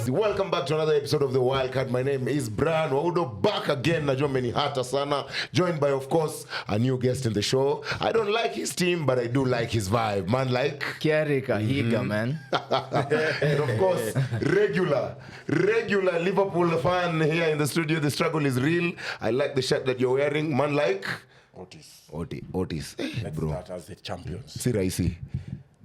Welcome back to another episode of the Wildcard. My name is Brian Waudo, back again. Najua menihata sana. Joined by, of course, a new guest in the show. I don't like his team, but I do like his vibe. Man, like Kiarie Kahiga, man. And of course, regular Liverpool fan here in the studio. The struggle is real. I like the shirt that you're wearing. Man, like Ortice. Otis. Let's Bro. start as the champions. Si rahisi.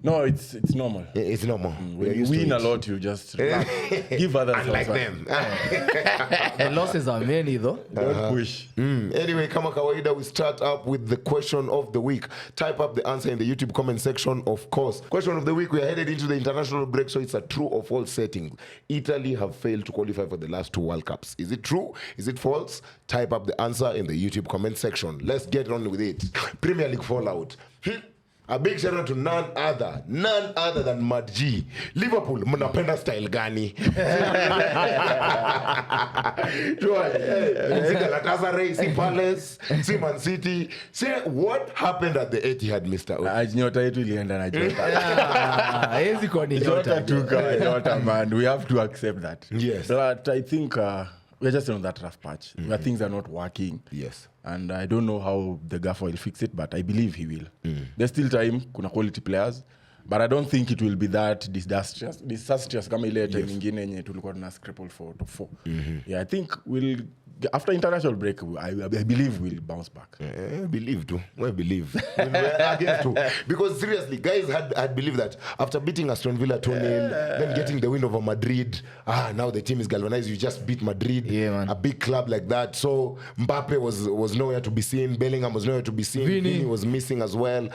No, it's normal. It's normal. When you win a lot, you just give others. Unlike them. The losses are many, though. Don't push. Anyway, kama kawaida, we start up with the question of the week. Type up the answer in the YouTube comment section, of course. Question of the week, we are headed into the international break, so it's a true or false setting. Italy have failed to qualify for the last 2 World Cups. Is it true? Is it false? Type up the answer in the YouTube comment section. Let's get on with it. Premier League fallout. A big shout out to none other than Mad G. Liverpool, mnapenda style gani? Si Galatasaray, si Palace, si Man City. Say what happened at the Etihad, Mr. Nyota yetu ilienda na Jota. Hezi kwa ni Jota tuka Jota, man. We have to accept that. Yes. But I think we're just on that rough patch where things are not working. Yes. And I don't know how the gaffer will fix it, but I believe he will. There's still time, kuna quality players, but I don't think it will be that disastrous kama ile time nyingine yenye tulikuwa tuna scrapple for top 4. Yeah, I think after international break, I believe we'll bounce back. Believe too. We believe. We're against too. Because seriously, guys had believed that after beating Aston Villa 2-0, then getting the win over Madrid, now the team is galvanized. You just beat Madrid, a big club like that. So Mbappe was nowhere to be seen. Bellingham was nowhere to be seen. Vini was missing as well.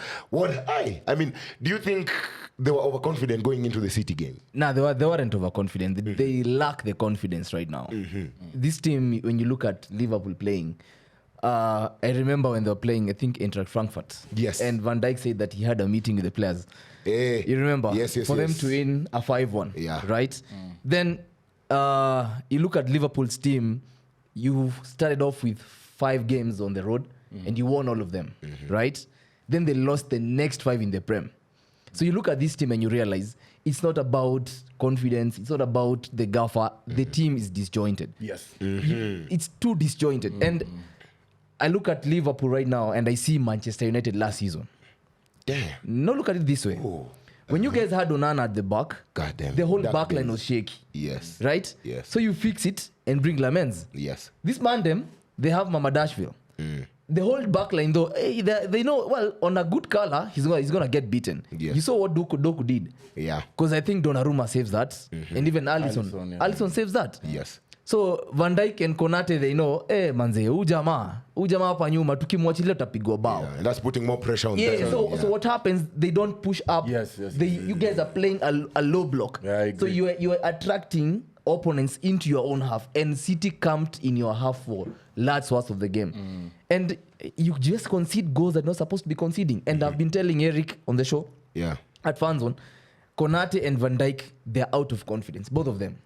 I mean, do you think they were overconfident going into the City game? Nah, they weren't overconfident. They lack the confidence right now. This team, when you look at Liverpool playing, I remember when they were playing, I think, Eintracht Frankfurt. Yes. And Van Dijk said that he had a meeting with the players. You remember? Yes. For them to win a 5-1. Yeah. Right? Then you look at Liverpool's team, you started off with 5 games on the road, and you won all of them. Right? Then they lost the next 5 in the Prem. So you look at this team and you realize it's not about confidence. It's not about the gaffer. The team is disjointed. Yes. It's too disjointed. And I look at Liverpool right now and I see Manchester United last season. Damn. Now look at it this way. When you guys had Onana at the back, the whole back line was shaky. Yes. Right? Yes. So you fix it and bring Lamens. Yes. This man, they have Mamadashville. The whole back line, though, they know, well, on a good color, he's gonna get beaten. Yes. You saw what Doku did. Yeah. Because I think Donnarumma saves that. And even Alisson saves that. Yes. So Van Dijk and Konate, they know, manze, ujamaa hapa nyuma, tukimwachilia tutapigwa bao. Yeah, and that's putting more pressure on them. So what happens, they don't push up. You guys are playing a low block. Yeah, I agree. So you are attracting opponents into your own half, and City camped in your half for large swaths of the game. And you just concede goals that you're not supposed to be conceding. And I've been telling Eric on the show, at Fanzone, Konate and Van Dijk, they're out of confidence, both of them.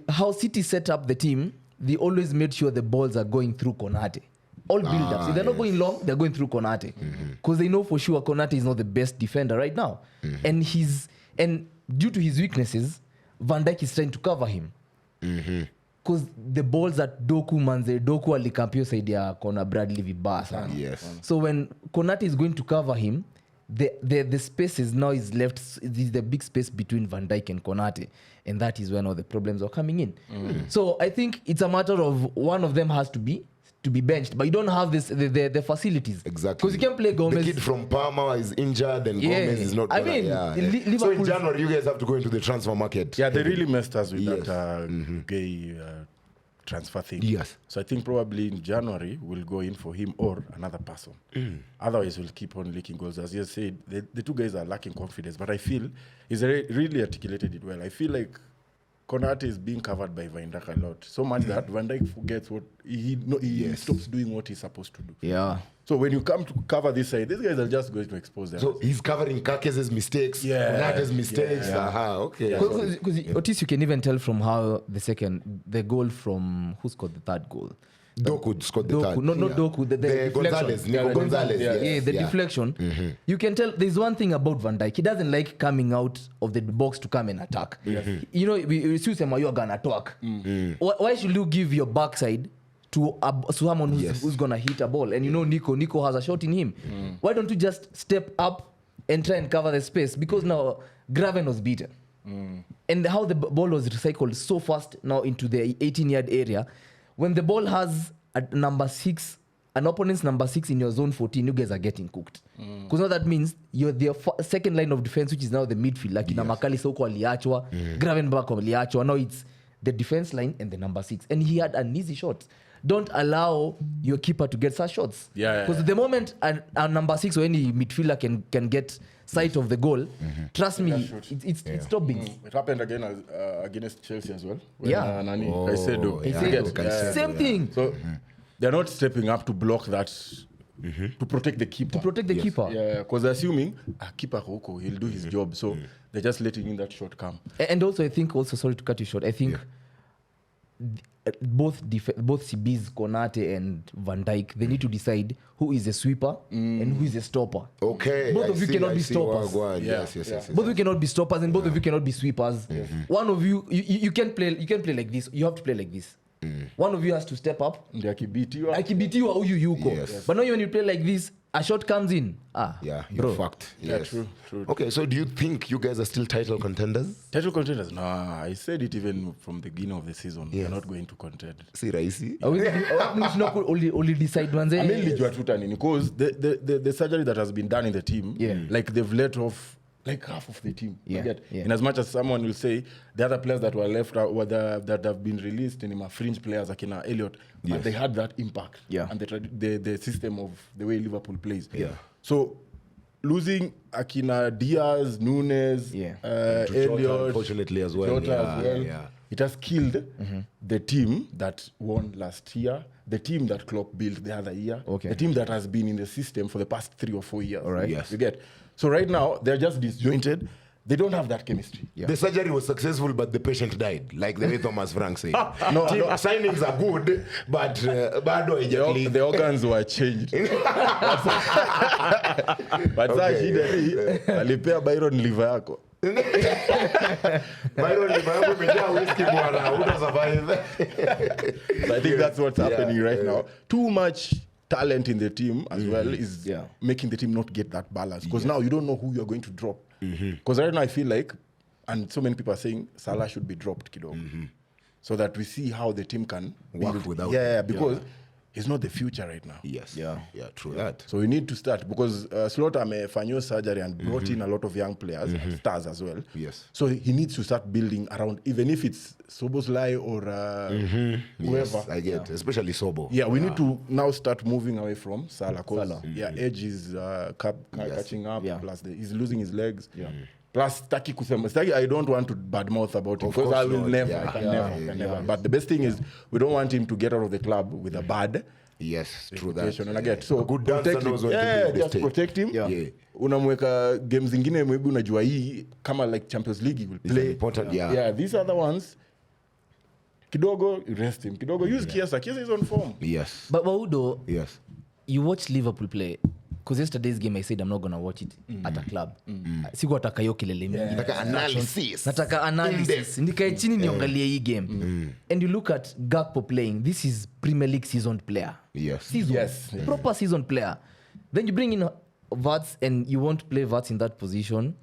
How City set up the team, they always made sure the balls are going through Konate. All build-ups. If they're not going long, they're going through Konate. Because they know for sure Konate is not the best defender right now. And due to his weaknesses, Van Dijk is trying to cover him. Because the balls that Doku alikampio said ya Kona Bradley vibaya sana. Yes. So when Konate is going to cover him, the space is now is left, is the big space between Van Dijk and Konate. And that is when all the problems are coming in. So I think it's a matter of one of them has to be benched, but you don't have the facilities. Exactly. Because you can't play Gomez. The kid from Parma is injured and Gomez is not. Liverpool. So in January, you guys have to go into the transfer market. Yeah, they really messed us with that gay transfer thing. Yes. So I think probably in January, we'll go in for him or another person. Otherwise, we'll keep on leaking goals. As you said, the 2 guys are lacking confidence, but I feel he's really articulated it well. I feel like Konate is being covered by Van Dijk a lot. So much that Van Dijk forgets what he stops doing what he's supposed to do. Yeah. So when you come to cover this side, these guys are just going to expose them. So he's covering Kake's mistakes, Konate's mistakes. Okay. Because Ortice, you can even tell from how the goal from, who scored the 3rd goal? Doku scored the Doku, third. not Doku, the deflection. Gonzalez, Nico Gonzalez. Yeah, the deflection. You can tell there's one thing about Van Dijk. He doesn't like coming out of the box to come and attack. You know, we see him, you're gonna attack. Why should you give your backside to someone who's gonna hit a ball? And you know, Nico has a shot in him. Why don't you just step up and try and cover the space? Because now Graven was beaten. And how the ball was recycled so fast now into the 18-yard area. When the ball has at number 6, an opponent's number 6 in your zone 14, you guys are getting cooked. Because now that means you're the second line of defense, which is now the midfield. Like in Makali Soko aliachwa, Gravenberch aliachwa. Now it's the defense line and the number 6. And he had an easy shot. Don't allow your keeper to get such shots. Because the moment a number 6 or any midfielder can get sight of the goal, trust me, it's top bigs. It happened again against Chelsea as well. When, Yeah. Caicedo. Same thing. So they're not stepping up to block that, to protect the keeper. To protect the keeper. Yeah, because they're assuming keeper Hoko, he'll do his job. So they're just letting in that shot come. And also, I think, sorry to cut you short, I think both CBs, Konate and Van Dijk, they need to decide who is a sweeper and who is a stopper. Okay. Both of you cannot be stoppers. Yes. Both of you cannot be stoppers and both of you cannot be sweepers. One of you can play like this. You have to play like this. One of you has to step up. Akibitiwa huyu yuko. Yes. But now when you play like this, a shot comes in. You're bro. fucked. Yeah, Yes. true. Okay, so do you think you guys are still title contenders? Title contenders? No, I said it even from the beginning of the season. They're not going to contend. Si rahisi. Only decide manze. I mean, because the surgery that has been done in the team, like they've let off like half of the team. In as much as someone will say the other players that were left out, that have been released in my fringe players like Elliot, but they had that impact. And the system of the way Liverpool plays. So losing Akina Diaz, Nunes, Elliot, unfortunately as well. It has killed the team that won last year, the team that Klopp built the other year, the team that has been in the system for the past 3 or 4 years. All right. Yes. You get? So right now, they're just disjointed. They don't have that chemistry. The surgery was successful, but the patient died, like the way Thomas Frank said. Signings are good, but The organs were changed. But alipea Byron liver yako. So I think that's what's happening right now. Too much talent in the team as well is making the team not get that balance. Because now you don't know who you're going to drop. Because right now I feel like, and so many people are saying, Salah should be dropped, so that we see how the team can work without because he's not the future right now. True that. So we need to start because Slaughter amefanywa surgery and brought in a lot of young players, stars as well. So he needs to start building around, even if it's Soboslai or whoever. I get, especially Sobo. We need to now start moving away from Salah. Age is catching up. Plus he's losing his legs. Plus, Staki, I don't want to badmouth about him because I will never. I can never. But the best thing is we don't want him to get out of the club with a bad. Yes, true that. And again, so good dancer knows when to be just protect him. Unamweka games zingine maybe unajua hii kama like Champions League he will play. Important, these other ones kidogo rest him. Kidogo use Kiesa. Kiesa is on form. Yes. But Waudo, you watch Liverpool play. Because yesterday's game I said I'm not going to watch it at a club. Siku nataka hiyo kilele mingi. Nataka analysis. Nikae chini niangalie hii game. And you look at Gakpo playing. This is Premier League seasoned player. Proper seasoned player. Then you bring in Vats and you want to play Vats in that position.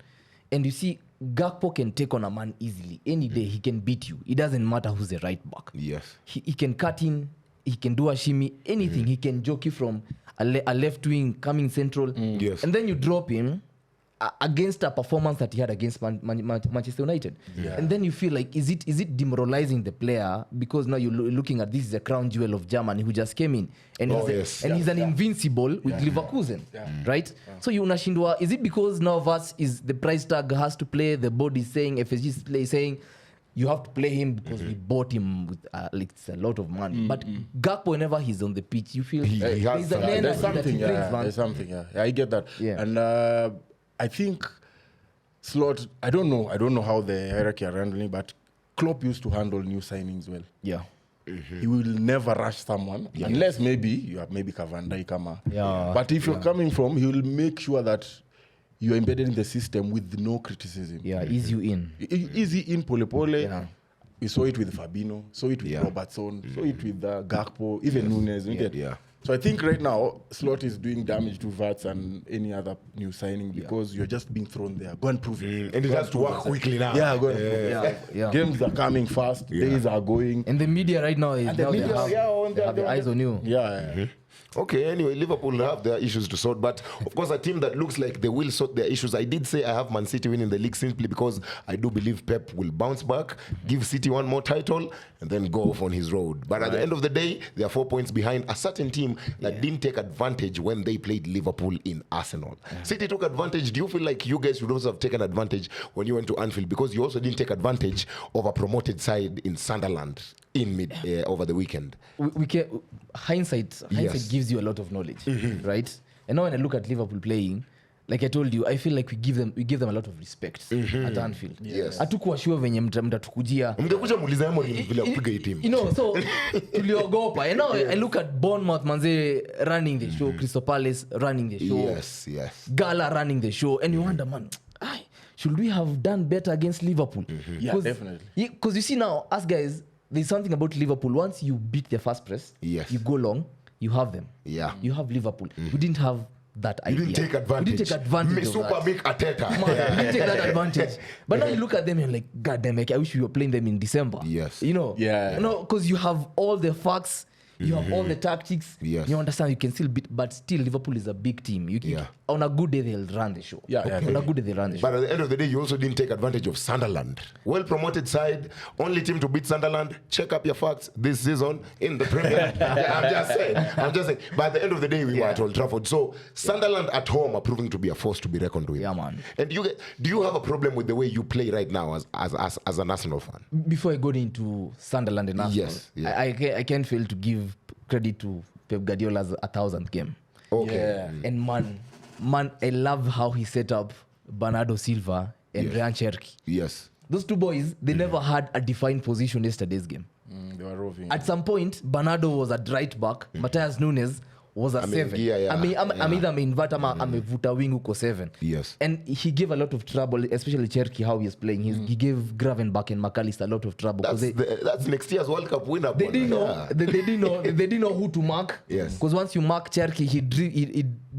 And you see Gakpo can take on a man easily. Any day he can beat you. It doesn't matter who's the right back. He can cut in. He can do a shimmy. Anything. He can jockey from a left wing coming central. And then you drop him against a performance that he had against Manchester United. And then you feel like, is it demoralizing the player? Because now you're looking at this is a crown jewel of Germany who just came in. And he's an invincible with Leverkusen. Right? So you unashindwa, is it because now Vats is the price tag has to play, the board is saying, FSG is saying, you have to play him because we bought him with like it's a lot of money. But Gakpo, whenever he's on the pitch, you feel there's something. There's something. I get that. And I think Slot. I don't know how the hierarchy are handling, but Klopp used to handle new signings well. he will never rush someone unless maybe you have maybe Kavandai kama. Yeah. But if you're coming from, he will make sure that you're embedded in the system with no criticism. Yeah, ease you in. Easy in pole. Yeah. We saw it with Fabinho, saw it with Robertson, saw it with Gakpo, even Nunes. So I think right now, Slot is doing damage to Vats and any other new signing because you're just being thrown there. Go and prove it. And it has to work quickly now. Yeah, go and prove it. Yeah. Games are coming fast. Days are going. And the media right now is And the now media, they have their eyes on you. Yeah. Okay, anyway, Liverpool have their issues to sort, but of course a team that looks like they will sort their issues. I did say I have Man City winning the league simply because I do believe Pep will bounce back, give City one more title, and then go off on his road. But at the end of the day, they are 4 points behind a certain team that didn't take advantage when they played Liverpool in Arsenal. City took advantage. Do you feel like you guys should also have taken advantage when you went to Anfield? Because you also didn't take advantage of a promoted side in Sunderland in over the weekend. We can, hindsight gives you a lot of knowledge, right? And now when I look at Liverpool playing, like I told you, I feel like we give them a lot of respect at Anfield. Yes. Hatukuwa sure venye mtatukujia. Mngekuja muuliza yamo vile kupiga hii team. You know, so tuliogopa. And now I look at Bournemouth manze running the show, Crystal Palace running the show. Yes. Gala running the show, and you wonder, man, should we have done better against Liverpool? Yeah, definitely. Because you see now, us guys, there's something about Liverpool. Once you beat their first press, you go long, you have them. Yeah. You have Liverpool. We didn't have that idea. You didn't take advantage. We didn't take advantage of Super that. big Arteta. Man, we didn't take that advantage. But now you look at them and you're like, God damn it, I wish we were playing them in December. Yes. You know? Yeah. You know, because you have all the facts, you have all the tactics. Yes. You understand you can still beat, but still Liverpool is a big team. On a good day, they'll run the show. On a good day, they'll run the show. But at the end of the day, you also didn't take advantage of Sunderland. Well-promoted side, only team to beat Sunderland. Check up your facts this season in the Premier. I'm just saying. But at the end of the day, we were at Old Trafford. So Sunderland at home are proving to be a force to be reckoned with. Yeah, man. And do you have a problem with the way you play right now as an Arsenal fan? Before I go into Sunderland and Arsenal, Yes, yeah. I can't fail to give credit to Pep Guardiola's 1,000th game. Okay. Yeah. And man, I love how he set up Bernardo Silva and Ryan Cherki. Yes. Those two boys, they never had a defined position yesterday's game. They were roving. At some point, Bernardo was at right back, Matthias Nunes was a 7. I'm either ameinvert ama amevuta wing huko 7. Yes. And he gave a lot of trouble, especially Cherki, how he is playing. He gave Gravenberch and McAllister a lot of trouble. That's next year's World Cup winner. They didn't know. They didn't know who to mark. Yes. Because once you mark Cherki, he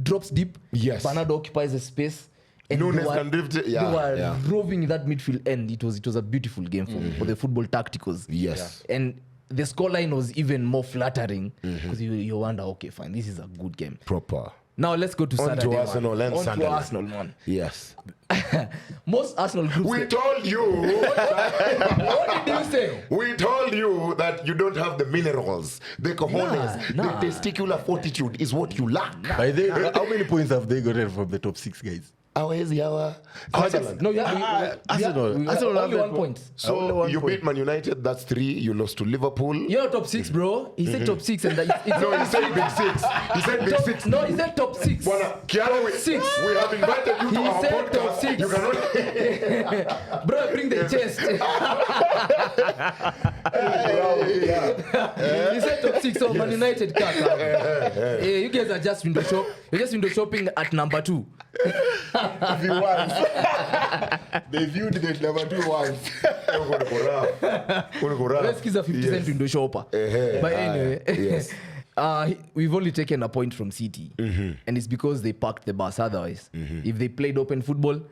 drops deep. Yes. Bernardo occupies the space. And Nunes can drift it. they were roving in that midfield end. It was a beautiful game for the football tacticals. Yes. And the scoreline was even more flattering because you wonder, okay, fine, this is a good game. Proper. Now let's go to Saturday. To Arsenal and On to Sunderland. Arsenal, man. Yes. Most Arsenal groups. We told you. What did you say? We told you that you don't have the minerals, the cojones, Nah. the testicular fortitude is what you lack. By the, how many points have they gotten from the top 6 guys? Hawezi hawa. No, Arsenal only 1 point. So you beat Man United, that's 3. You lost to Liverpool. You're not top 6, bro. He said top 6, and it's No, he said big 6. He said big 6. No, he said top 6. Bwana, Kiarie, Six. we have invited you to He our said top podcast. 6. You cannot. Bro, bring the chest. He said top 6 of Man United. You guys are just window shop. You're just window shopping at number 2. They viewed the number 2 once. Let's kiss a 50 cent window shopper. But anyway, yes. We've only taken a point from City, and it's because they parked the bus. Otherwise, if they played open football,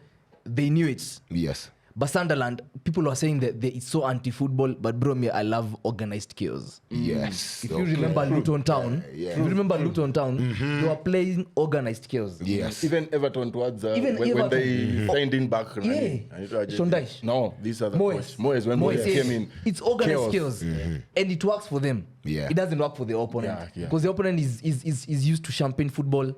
they knew it. Yes. But Sunderland, people are saying that it's so anti-football, but bro, me, I love organized chaos. Yes. If you remember Luton Town, they were playing organized chaos. Yes. Even Everton towards when Everton. they signed in back. Shondaish. No, these are the Moyes. Moyes when Moyes came in. It's organized chaos. And it works for them. Yeah. It doesn't work for the opponent. Yeah. Because the opponent is used to champagne football.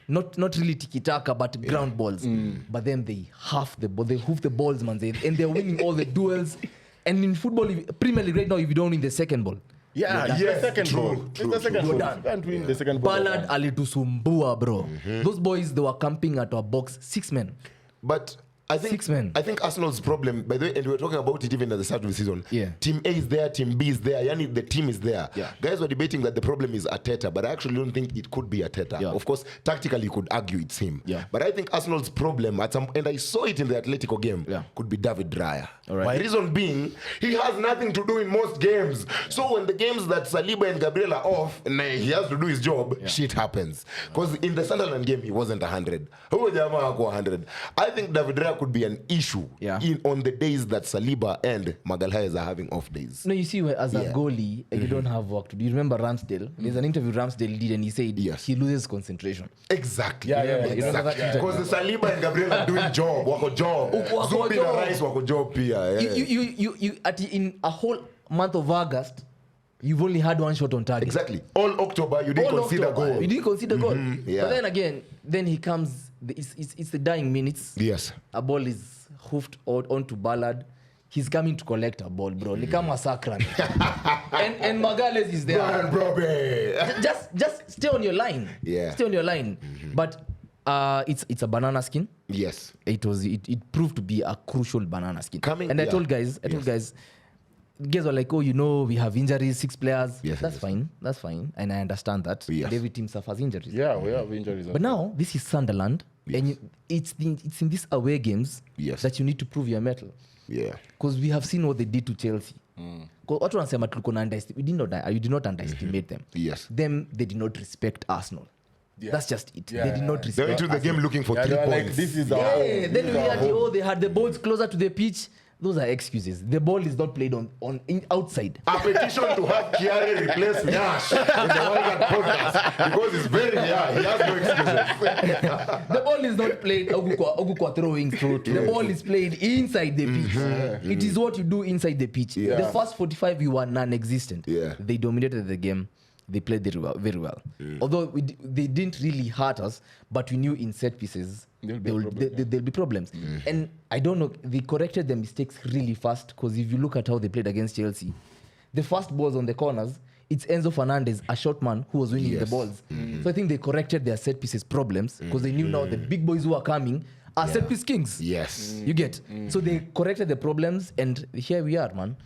Not really tiki-taka, but ground balls. But then they half the ball. They hoof the balls, man. And they're winning all the duels. And in football, Premier League right now, if you don't win the second ball, Yeah, Yes, the second true, ball. true, It's the second true. ball. You can't win the second ball. Ballard alitusumbua, bro. Those boys, they were camping at our box, 6 men. But I think 6 men. I think Arsenal's problem, by the way, and we were talking about it even at the start of the season. Yeah. Team A is there, Team B is there. Yani the team is there. Yeah. Guys were debating that the problem is Arteta, but I actually don't think it could be Arteta. Yeah. Of course, tactically you could argue it's him. Yeah. But I think Arsenal's problem at some, and I saw it in the Atletico game, Yeah. could be David Raya. All right. The reason being, he has nothing to do in most games. So when the games that Saliba and Gabriel are off, and he has to do his job, shit happens. Because in the Sunderland game, he wasn't 100. Huyo jamaa hakuwa 100. I think David Raya could be an issue on the days that Saliba and Magalhaes are having off days. No, you see, as a goalie, you don't have work to do. You remember Ramsdale? There's an interview Ramsdale did, and he said he loses concentration. Exactly. Exactly. Because the Saliba and Gabriel are doing job, wako job. Zubi na Rice wako job pia. You in a whole month of August, you've only had one shot on target. Exactly. All October, you didn't consider goal. You didn't consider goal. Yeah. But then again, then he comes. It's the dying minutes. Yes. A ball is hoofed onto Ballard. He's coming to collect a ball, bro. Ni kama sakran. and Magales is there. Brian Broby. Just stay on your line. Yeah. Stay on your line. But it's a banana skin. Yes. It proved to be a crucial banana skin. I told guys, guys were like, oh, we have injuries, 6 players. Yes, that's fine. And I understand that. Yes. Every team suffers injuries. Yeah, we have injuries. But now, this is Sunderland. Yes. And it's in these away games that you need to prove your mettle. Yeah. Because we have seen what they did to Chelsea. Watu wanasema we did not underestimate them. Yes. Them, they did not respect Arsenal. Yeah. That's just it. Yeah. They did not They respect went into the game looking for 3 they were points. like, this is our Yeah, then we had they had the balls closer to the pitch. Those are excuses. The ball is not played on outside. A petition to have Kiarie replace Nash in the Wildcard podcast because it's very he has no excuses. The ball is not played Ogukwa throwing through. The ball is played inside the pitch. It is what you do inside the pitch. Yeah. The first 45 you were non-existent. Yeah. They dominated the game. They played very well. Although they didn't really hurt us, but we knew in set pieces there'll be problems. And I don't know, they corrected the mistakes really fast because if you look at how they played against Chelsea, the first balls on the corners, it's Enzo Fernandez, a short man, who was winning the balls. So I think they corrected their set pieces problems because they knew now the big boys who are coming are set piece kings. Yes. You get? So they corrected the problems and here we are, man.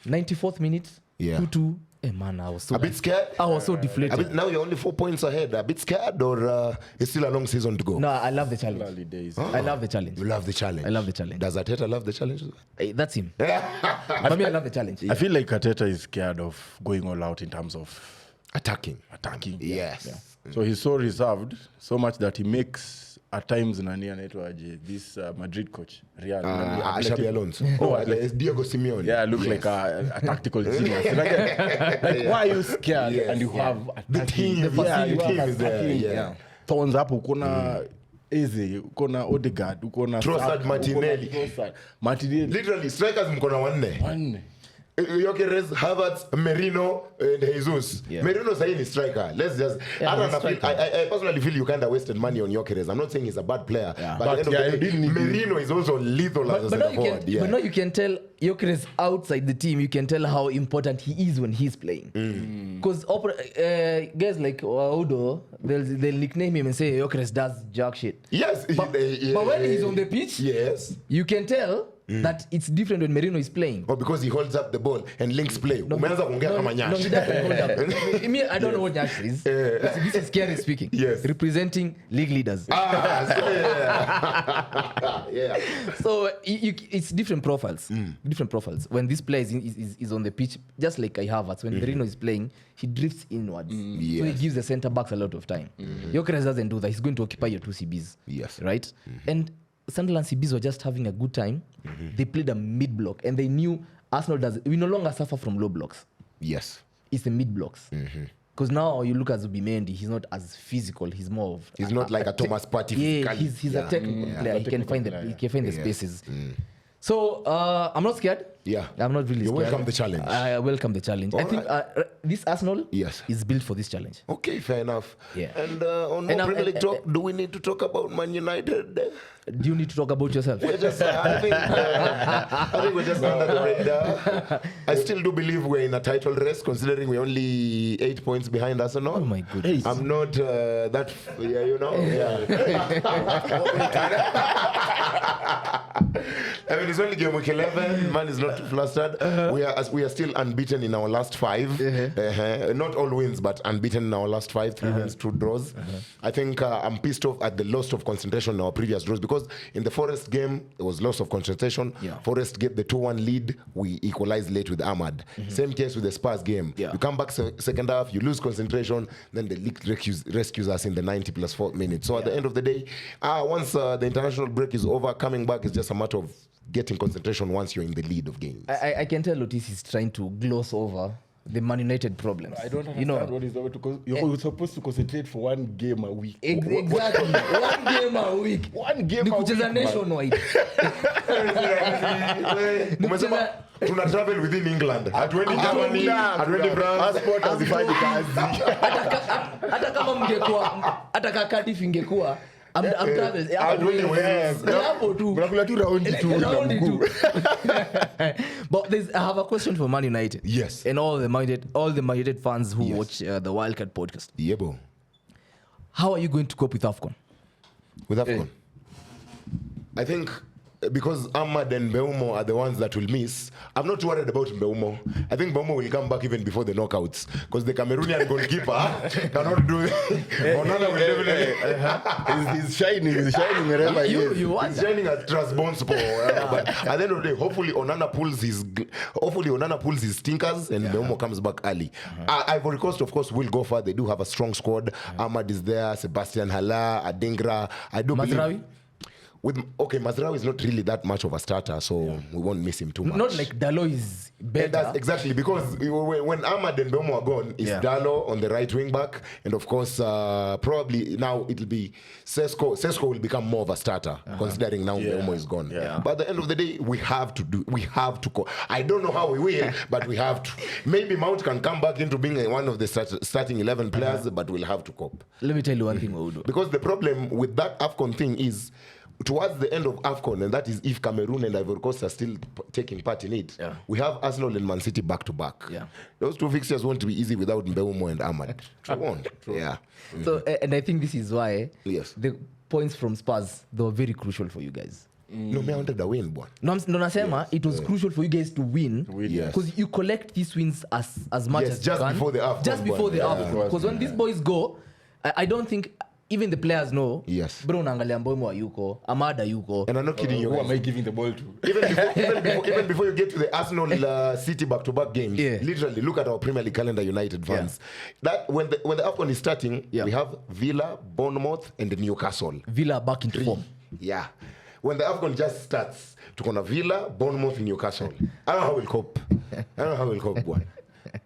94th minute, 2-2. Hey man, I was so a bit scared. I was so deflated. Now you're only 4 points ahead. A bit scared, or it's still a long season to go? No, I love the challenge. early days. I love the challenge. You love the challenge. I love the challenge. Does Arteta love the challenge? Hey, that's him. For me, I love the challenge. I feel like Arteta is scared of going all out in terms of Attacking. Yes. So he's so reserved, so much that he makes at times this Madrid coach Real. Xabi Alonso. It's Diego Simeone. Yeah, look like a tactical genius. And again, like why are you scared and you have the team. you The team have is there. attacking. Yeah. Thorns hapo kuna Eze, ukona Odegaard, ukona Trossard, Martinelli. Martinelli. Literally, strikers mkono wanne. Gyökeres, Havertz, Merino, and Jesus. Yeah. Merino sahi ni striker. Let's just. I personally feel you kind of wasted money on Gyökeres. I'm not saying he's a bad player, but at the end of the day, Merino is also lethal as a center forward. But now you can tell Gyökeres outside the team. You can tell how important he is when he's playing. Because guys like Odo, they'll nickname him and say Gyökeres does jack shit. Yes, but when he's on the pitch, yes, you can tell that it's different when Merino is playing. Or because he holds up the ball and links play. Umeanza kuongea kama Nyash. No, he doesn't hold up. I don't know what Nyash is. This is Kiarie speaking. Yes. Representing league leaders. Yeah. So it's different profiles. Different profiles. When this player is on the pitch, just like I have when Merino is playing, he drifts inwards. So he gives the center backs a lot of time. Gyökeres doesn't do that. He's going to occupy your 2 CBs. Yes. Right? And Sunderland CBs were just having a good time. They played a mid block and they knew Arsenal we no longer suffer from low blocks. Yes. It's the mid blocks. Because now you look at Zubimendi, he's not as physical. He's more of He's not like a Thomas Partey. Yeah, he's a technical player. He can find the spaces. So I'm not scared. Yeah. I'm not really scared. You welcome the challenge. I welcome the challenge. I think this Arsenal is built for this challenge. Okay, fair enough. Yeah. And on more Premier League talk, do we need to talk about Man United? Do you need to talk about yourself? We're just, I think we're just under the radar. I still do believe we're in a title race, considering we're only 8 points behind Arsenal. Oh my goodness. I'm not that, you know. Yeah. I mean, it's only game week 11. Man is not too flustered. We are still unbeaten in our last 5. Not all wins, but unbeaten in our last 5. 3 wins, 2 draws. I think I'm pissed off at the loss of concentration in our previous draws because in the Forest game, there was loss of concentration. Forest get the 2-1 lead. We equalized late with Ahmad. Same case with the Spurs game. You come back second half, you lose concentration, then the league rescues us in the 90 plus 4 minutes. So at the end of the day, once the international break is over, coming back is just a matter of getting concentration once you're in the lead of games. I can tell Ortice is trying to gloss over the Man United problems. I don't understand what is over to you're supposed to concentrate for 1 game a week. Exactly. 1 game a week. 1 game a week. Kucheza nationwide. Tuna travel within England. Hatuendi Germany, hatuendi France. Passport hazifanyi kazi. Hata kama mngekuwa hata kama Cardiff ingekuwa I'm traveling. But I have a question for Man United. Yes. And all the Man United fans who watch the Wildcard podcast. Yeah, bro. How are you going to cope with AFCON? With AFCON? I think because Ahmad and Mbeumo are the ones that will miss, I'm not worried about Mbeumo. I think Mbeumo will come back even before the knockouts because the Cameroonian goalkeeper cannot do it. Onana will definitely. He's shining wherever he is. He's shining at Trabzonspor. But at the end of the day, hopefully Onana pulls his stinkers and Mbeumo comes back early. Ivory Coast, of course, will go far. They do have a strong squad. Ahmad is there, Sebastian Haller, Adingra. I do Mazraoui? Mazraoui is not really that much of a starter, so we won't miss him too much. Not like Dalo is better. That's exactly, because when Ahmad and Mbeumo are gone, it's Dalo on the right wing back, and of course, probably now it'll be Sesko. Sesko will become more of a starter, considering now Mbeumo is gone. But at the end of the day, we have to. I don't know how we will, but we have to. Maybe Mount can come back into being one of the starting 11 players, but we'll have to cope. Let me tell you one thing, Oudo. Because the problem with that AFCON thing is, towards the end of AFCON, and that is if Cameroon and Ivory Coast are still taking part in it, we have Arsenal and Man City back to back. Those 2 fixtures won't be easy without Mbeumo and Ahmad. True. Yeah. So, and I think this is why the points from Spurs, they were very crucial for you guys. No, me wanted a win, boy. No, nasema it was crucial for you guys to win because you collect these wins as much as just you can. Before the AFCON. Just before the AFCON. Because when these boys go, I don't think even the players know. Bro, unaangalia Mbeumo ayuko, Ahmad ayuko. And I'm not kidding you. Who am I giving the ball to? Even before you get to the Arsenal City back-to-back games, literally look at our Premier League calendar, United fans. That when the AFCON is starting, we have Villa, Bournemouth, and Newcastle. Villa back into form. Yeah. When the AFCON just starts, to go Villa, Bournemouth, Newcastle. I don't know how we'll cope. Boy.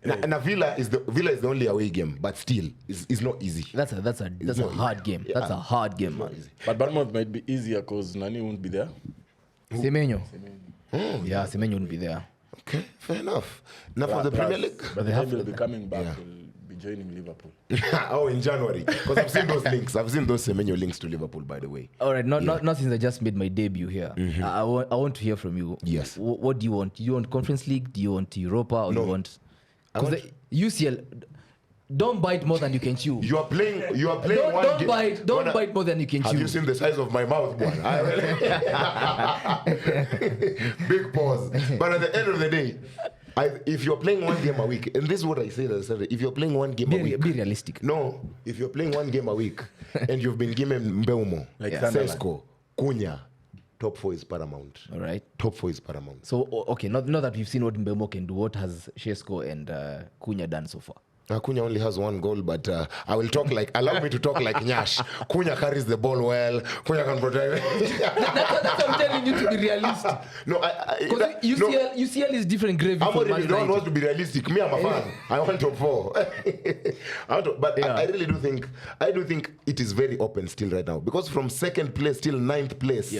And Villa is the only away game, but still, it's not easy. That's a hard game. That's a hard game, man. But Bournemouth might be easier because Nani won't be there. Semenyo. Yeah, Semenyo won't be there. Okay, fair enough. Now for the Premier League, but they will be coming back. Will be joining Liverpool. In January, because I've seen those links. I've seen those Semenyo links to Liverpool, by the way. All right, not since I just made my debut here. I want to hear from you. Yes. What do you want? Do you want Conference League? Do you want Europa? Or do you want? Because the UCL, don't bite more than you can chew. You are playing Don't bite more than you can chew. Have you seen the size of my mouth, boy? Big pause. But at the end of the day, if you're playing 1 game a week, and this is what I said, if you're playing 1 game a week, be realistic. No, if you're playing 1 game a week and you've been given Mbeumo, Sesko, Cunha, top 4 is paramount. All right. Top 4 is paramount. So, okay, not that we've seen what Mbeumo can do. What has Sesko and Cunha done so far? Cunha only has 1 goal, but allow me to talk like Nyash. Cunha carries the ball well. Cunha can protect. That's what I'm telling you, to be realistic. No, UCL is different gravy. I'm already don't want to be realistic. Me, I'm a fan. I want top 4. I really do think it is very open still right now, because from 2nd place till 9th place.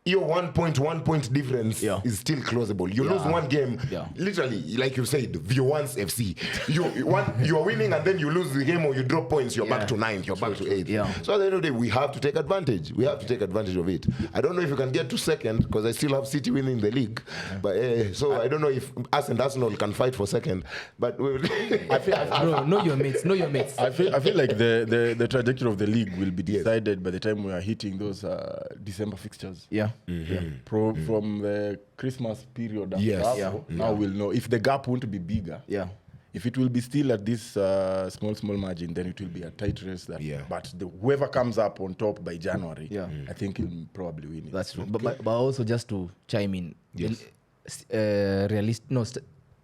Your 1 point difference is still closable. You lose 1 game, literally, like you said, Viewans FC. You are winning and then you lose the game or you drop points, you're back to 9th, you're back to 8th. So at the end of the day, we have to take advantage. We have to take advantage of it. I don't know if you can get to 2nd, because I still have City winning the league. But so I don't know if us and Arsenal can fight for 2nd. But bro, know your mates. I feel like the trajectory of the league will be decided by the time we are hitting those December fixtures. From the Christmas period after Yes. AFCON, now we'll know if the gap won't be bigger. Yeah. If it will be still at this small margin, then it will be a tight race. But whoever comes up on top by January, I think he'll probably win it. That's true. But also just to chime in, Yes.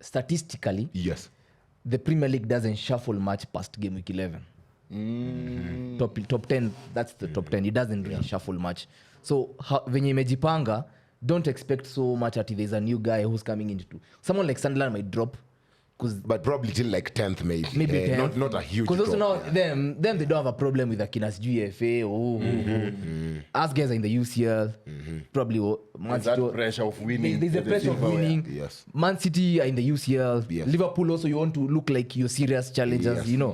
Statistically, Yes. the Premier League doesn't shuffle much past game week 11. Top 10, that's the top 10. It doesn't really shuffle much. So venye imejipanga, don't expect so much that there's a new guy who's coming into. Someone like Sunderland might drop. But probably till like 10th maybe. Maybe 10th. Not a huge Because also drop. now them they don't have a problem with Akinas GFA. Us guys are in the UCL. Probably Man There's that City. pressure of winning. There's a the pressure of silverware. winning. Yes. Man City are in the UCL. Yes. Liverpool also, you want to look like you're serious challengers, Yes.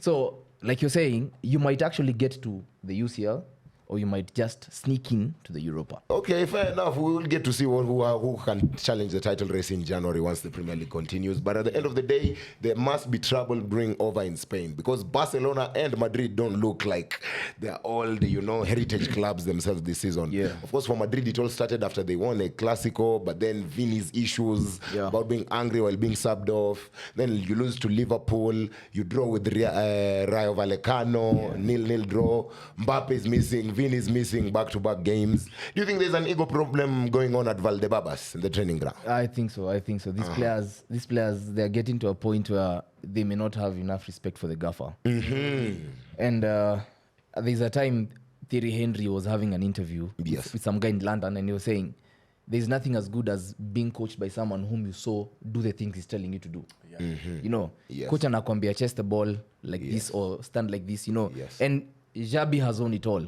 So, like you're saying, you might actually get to the UCL, or you might just sneak in to the Europa. Okay, fair enough. We will get to see who can challenge the title race in January once the Premier League continues. But at the end of the day, there must be trouble brewing over in Spain because Barcelona and Madrid don't look like they're all the heritage clubs themselves this season. Yeah. Of course, for Madrid, it all started after they won a Clásico, but then Vini's issues about being angry while being subbed off. Then you lose to Liverpool. You draw with Rayo Vallecano, 0-0 draw. Mbappe is missing. Vini is missing back-to-back games. Do you think there's an ego problem going on at Valdebebas in the training ground? I think so. These players, they're getting to a point where they may not have enough respect for the gaffer. And there's a time Thierry Henry was having an interview with some guy in London, and he was saying, there's nothing as good as being coached by someone whom you saw do the things he's telling you to do. Coach anakwambia chase the ball like this or stand like this, And Xabi has won it all.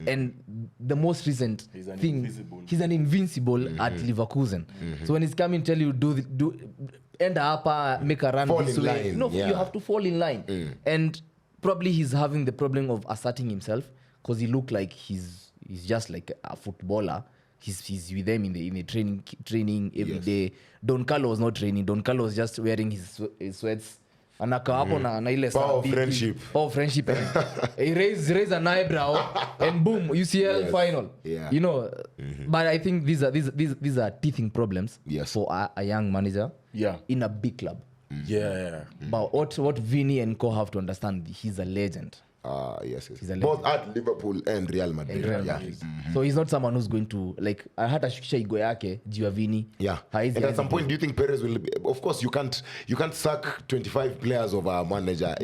And the most recent He's an thing, invincible. he's an invincible at Leverkusen. So when he's coming, tell you do end up make a run Fall this in way. line, No, yeah. you have to fall in line. And probably he's having the problem of asserting himself because he looked like he's just like a footballer. He's with them in the training every day. Don Carlo was not training. Don Carlo was just wearing his sweats. Anaka hapo na ile Power of friendship. Power of friendship. He raise an eyebrow and boom, UCL final. Yeah. But I think these are teething problems for a young manager in a big club. Yeah. But what Vini and Co have to understand, he's a legend. Yes. He's a Both at Liverpool and Real Madrid. Real Yeah. Madrid. So he's not someone who's going to hata shukisha igo yake juu ya Vini. Yeah. Haizi And at some haizi. point, do you think Perez will be, of course you can't sack 25 players of a manager.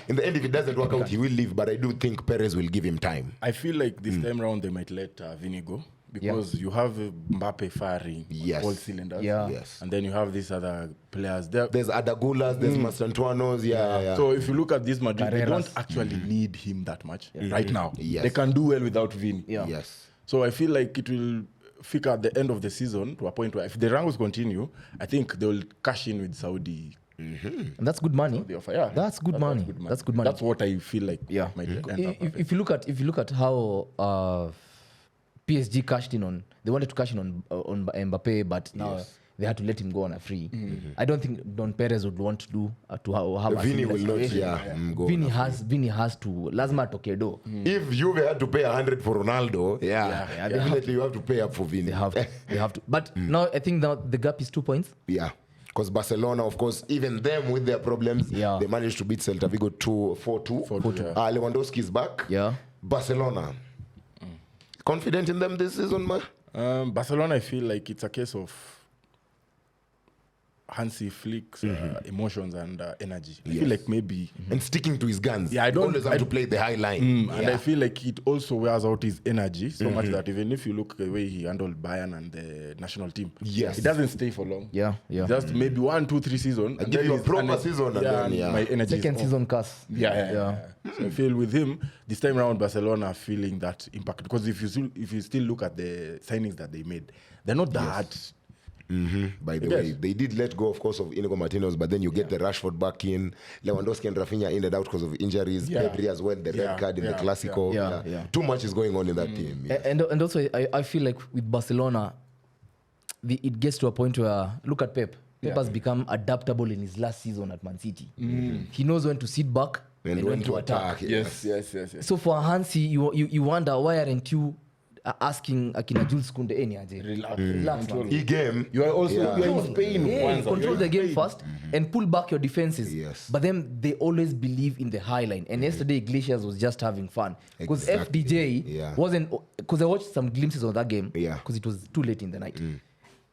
In the end, if it doesn't work out, he will leave, but I do think Perez will give him time. I feel like this time round they might let Vini go because you have Mbappe firing all cylinders. Yeah. Yes. And then you have these other players. There's Adagulas, there's Mastantuanos, yeah. So if you look at this Madrid, they Carreras. don't actually need him that much right now. Yes. They can do well without Vini. Yeah. Yes. So I feel like it will figure at the end of the season to a point where if the Rangos continue, I think they will cash in with Saudi. And that's good money. The offer. Yeah. That's good money. That's good money. That's what I feel like. Yeah. Might end up If you look at how PSG cashed in on, they wanted to cash in on Mbappe, but now they had to let him go on a free. I don't think Don Perez would want to do to have a Vini similar will not, situation. go. Vini has to lazima toke do. If Juve had to pay 100 for Ronaldo, definitely you have to pay up for Vini. They have to. But now I think now the gap is 2 points. Yeah. Because Barcelona, of course, even them with their problems, they managed to beat Celta Vigo 4-2. 4-2. Lewandowski is back. Yeah. Barcelona. Confident in them this season, man? Barcelona, I feel like it's a case of Hansi Flick's emotions and energy. I feel like maybe... And sticking to his guns. Yeah, I don't- always have to play the high line. And I feel like it also wears out his energy so much that even if you look the way he handled Bayern and the national team, Yes. it doesn't stay for long. Yeah. Just maybe 1, 2, 3 seasons. give you a proper season and then, my energy Second is season curse. Yeah. So I feel with him, this time around, Barcelona are feeling that impact. Because if you still look at the signings that they made, they're not that... By the way, they did let go, of course, of Inigo Martinez, but then you get the Rashford back in. Lewandowski and Rafinha in and out because of injuries. Pedri as well, the red card in the Clásico. Yeah. Too much is going on in that team. Yeah. And also, I feel like with Barcelona, it gets to a point where, look at Pep. Pep has become adaptable in his last season at Man City. He knows when to sit back and when to attack. Yes. So for Hansi, you wonder, why aren't you asking Akina Jules Kunde, any aje. Relax, man. E-game. You are also Yeah. you are in Spain. Yeah, Kwanza. control You're the in game Spain. first and pull back your defenses. Yes. But then they always believe in the high line. And yesterday, Iglesias was just having fun. Because Exactly. FDJ Yeah. wasn't... Because I watched some glimpses of that game. Yeah. Because it was too late in the night.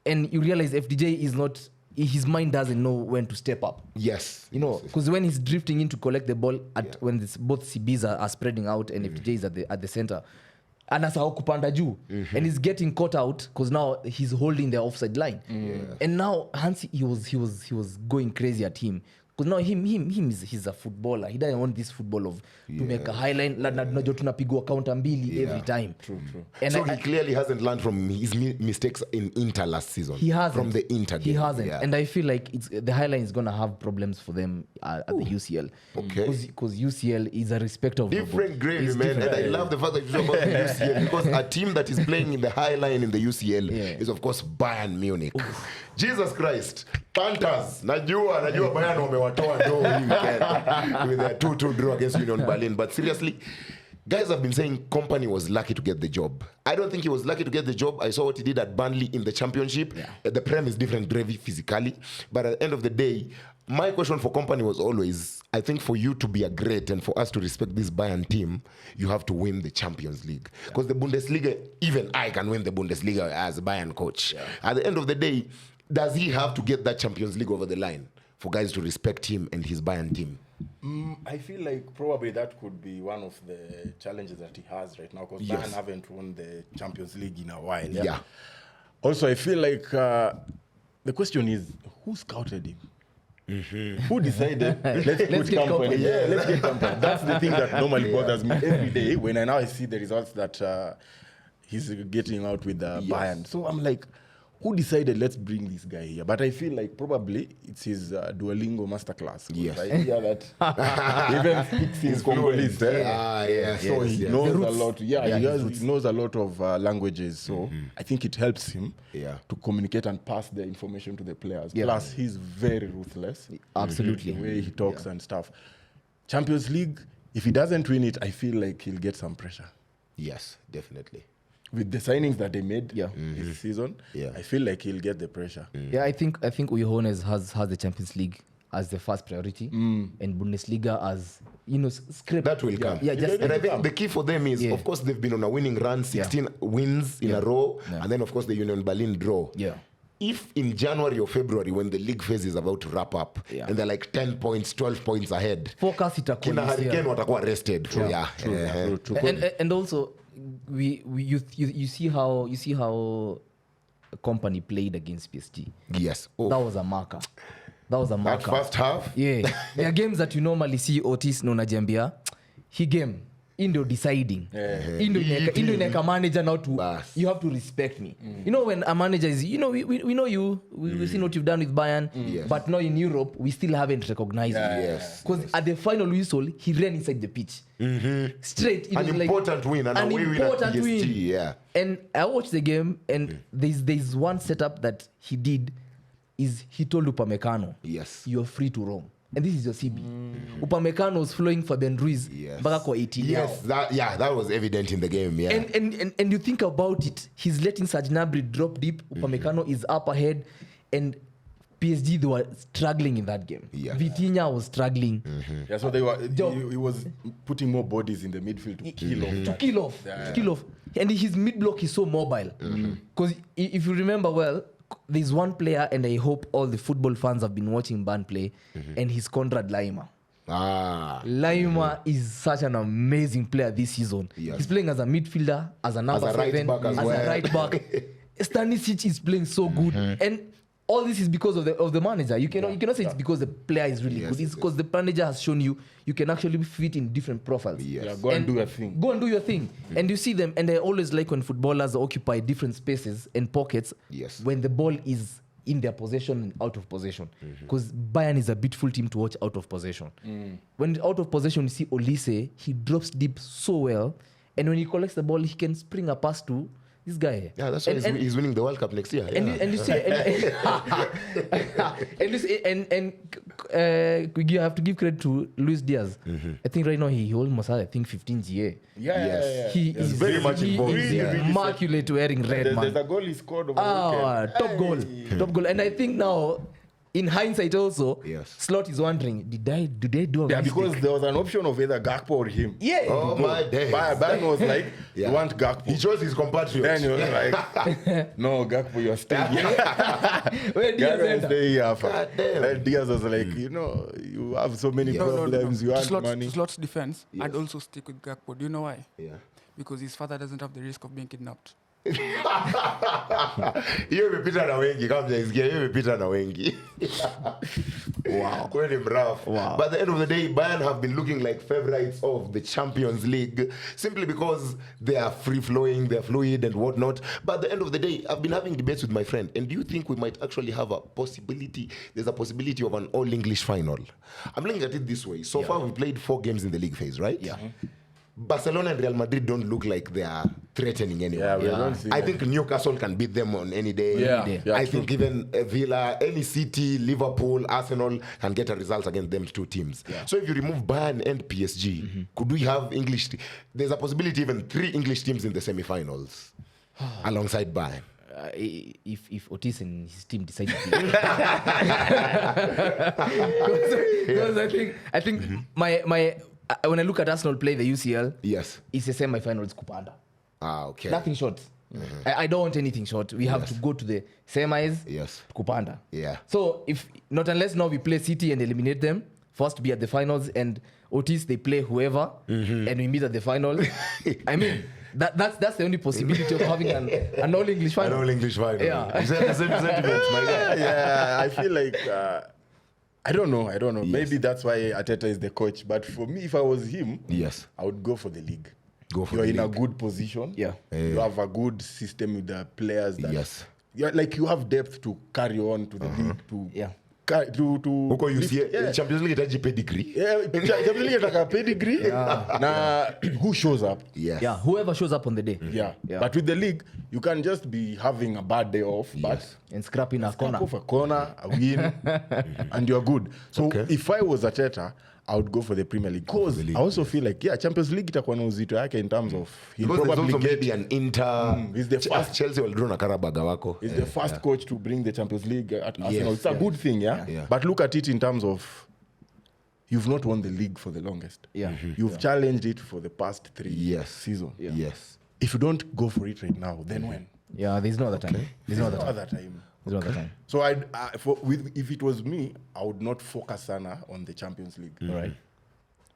And you realize FDJ is not... His mind doesn't know when to step up. Yes. You know, because when he's drifting in to collect the ball, when both CBs are spreading out and FDJ is at the center, anasahau kupanda juu, and he's getting caught out because now he's holding the offside line. And now Hansi, he was going crazy at him. Because now he's a footballer. He doesn't want this football of to make a high line. Najua tunapigwa counter mbili every time. True. And So he clearly hasn't learned from his mistakes in Inter last season. He hasn't. From the Inter game. He hasn't. Yeah. And I feel like the High Line is going to have problems for them at the UCL. Okay. Because UCL is a respect of Different gravy, it's man. different. And I love the fact that you talk about the UCL because a team that is playing in the high line in the UCL is, of course, Bayern Munich. Jesus Christ. Panthers. Najua Bayern wamewatoa ndo hii weekend with their 2-2 draw against Union Berlin. But seriously, guys have been saying Company was lucky to get the job. I don't think he was lucky to get the job. I saw what he did at Burnley in the championship. The Prem is different gravy physically. But at the end of the day, my question for Company was always, I think for you to be a great and for us to respect this Bayern team, you have to win the Champions League. Because the Bundesliga, even I can win the Bundesliga as a Bayern coach. At the end of the day, does he have to get that Champions League over the line for guys to respect him and his Bayern team? I feel like probably that could be one of the challenges that he has right now because Bayern haven't won the Champions League in a while. Yeah. Also, I feel like the question is, who scouted him? Who decided? Let's get put Company. Company. Yeah, let's get Company. That's the thing that normally bothers me every day when I now see the results that he's getting out with Bayern. So I'm like, who decided let's bring this guy here? But I feel like probably it's his Duolingo masterclass. Yes. I hear that he even speaks in Congolese. So he knows a lot. He knows a lot of languages. So I think it helps him to communicate and pass the information to the players. Plus, he's very ruthless. Absolutely. The way he talks and stuff. Champions League, if he doesn't win it, I feel like he'll get some pressure. Yes, definitely. With the signings that they made this season, I feel like he'll get the pressure. Yeah, I think Uyohones has the Champions League as the first priority and Bundesliga as script. That will come. Yeah, just and I think the key for them is, of course, they've been on a winning run, 16 wins in a row, and then, of course, the Union Berlin draw. Yeah. If in January or February, when the league phase is about to wrap up, and they're like 10 points, 12 points ahead, focus itakuwa kina Hurricane watakuwa rested. True. and also you see how Company played against PSG. Yes. That was a marker. That first half? Yeah. There are games that you normally see Ortice na unajiambia he game ndio deciding. Ndio ineka manager now to you have to respect me. You know when a manager is we know you we've seen what you've done with Bayern but now in Europe we still haven't recognized you. Yes. Because at the final whistle he ran inside the pitch. Straight. It An was important win and an away win at important PSG. win. Yeah. And I watched the game and there's one setup that he did is he told Upamecano, Yes. you're free to roam. And this is your CB. Upamecano was flowing for Ben Ruiz mpaka kwa 18 Yes, that was evident in the game. Yeah. and you think about it, he's letting Sajnabri drop deep. Upamecano is up ahead and PSG, they were struggling in that game. Yeah. Vitinha was struggling. Yeah, so he was putting more bodies in the midfield to kill off. To kill off. And his mid block is so mobile. Because if you remember well, there's one player, and I hope all the football fans have been watching Ban play, and he's Conrad Lima. Lima is such an amazing player this season. Yes. He's playing as a midfielder, as a number As a right 7, back as a well. right back. Stanisic is playing so good. And all this is because of the manager. You cannot say it's because the player is really good. It's because the manager has shown you can actually fit in different profiles. Yes. Yeah, go and do your thing. Go and do your thing. And you see them, and I always like when footballers occupy different spaces and pockets when the ball is in their possession and out of possession. Because Bayern is a beautiful team to watch out of possession. When out of possession, you see Olise, he drops deep so well. And when he collects the ball, he can spring a pass to This guy. Yeah, that's why he's winning the World Cup next year. And, Yeah. and you see, you have to give credit to Luis Diaz. I think right now he almost has 15 GA. He is very much involved. He is immaculate wearing red, There's man. a goal he scored over the weekend. Top goal. And I think now, in hindsight also, Yes. Slot is wondering, did they do a Yeah, mistake? because there was an option of either Gakpo or him. Yeah. Oh my days. Bayern was like, Yeah. you want Gakpo. He chose his compatriot. Then he was like, no, Gakpo, you're staying here. Where Diaz Gakpo enter? stay here. God damn. Then Diaz was like, you have so many problems, you To want money. Slot's defense, I'd also stick with Gakpo. Do you know why? Yeah. Because his father doesn't have the risk of being kidnapped. Hiyo imepita na wengi kama mjaisikia, hiyo imepita na wengi. Wow. Kweli rough. Wow. But at the end of the day, Bayern have been looking like favorites of the Champions League simply because they are free-flowing, they are fluid and whatnot. But at the end of the day, I've been having debates with my friend, and do you think we might actually have a possibility, there's a possibility of an all-English final? I'm looking at it this way. So far, we played 4 games in the league phase, right? Yeah. Barcelona and Real Madrid don't look like they are threatening anyone. We don't see I that. think Newcastle can beat them on any day. Yeah, I true. think even Villa, any City, Liverpool, Arsenal can get a result against them 2 teams. So if you remove Bayern and PSG, could we have English? There's a possibility even 3 English teams in the semi-finals alongside Bayern. If Ortice and his team decide to because I think my when I look at Arsenal play the UCL, Yes. it's a semi-finals kupanda. Okay. Nothing short. I don't want anything short. We have to go to the semis Yes. kupanda. Yeah. So if not unless now we play City and eliminate them, first to be at the finals, and Ortiz they play whoever and we meet at the finals. I mean that's the only possibility of having an all English final. An all-English final. Yeah. Is that the same sentiment, my guy? Yeah, I feel like I don't know. Maybe that's why Arteta is the coach. But for me, if I was him, Yes. I would go for the league. Go for You're the in a league. good position. Yeah. You have a good system with the players. That Yes. you have depth to carry on to the league. To Yeah. To Huko lift- UCL, yeah. Champions League itaji pedigree. Yeah, Champions League inataka pedigree. Na who shows up? Yes. Yeah, whoever shows up on the day. Yeah. Yeah. But with the league, you can just be having a bad day off, but And scrapping a corner. scrap off a corner, a win, and you're good. So if I was Arteta, I would go for the Premier League. Because I also feel like, Champions League itakuwa na uzito yake in terms of he'll Because there's probably also get. maybe an Inter. he's the first- Chelsea will draw na Karabaga wako. He's the first coach to bring the Champions League at Arsenal. It's a Yeah. good thing, yeah? Yeah. But look at it in terms of you've not won the league for the longest. Yeah. You've challenged it for the past 3 Yes. seasons. Yes. If you don't go for it right now, then when? Yeah, there's no other time. There's no other time. other time. There's no other time. So if it was me, I would not focus Sana on the Champions League. Right.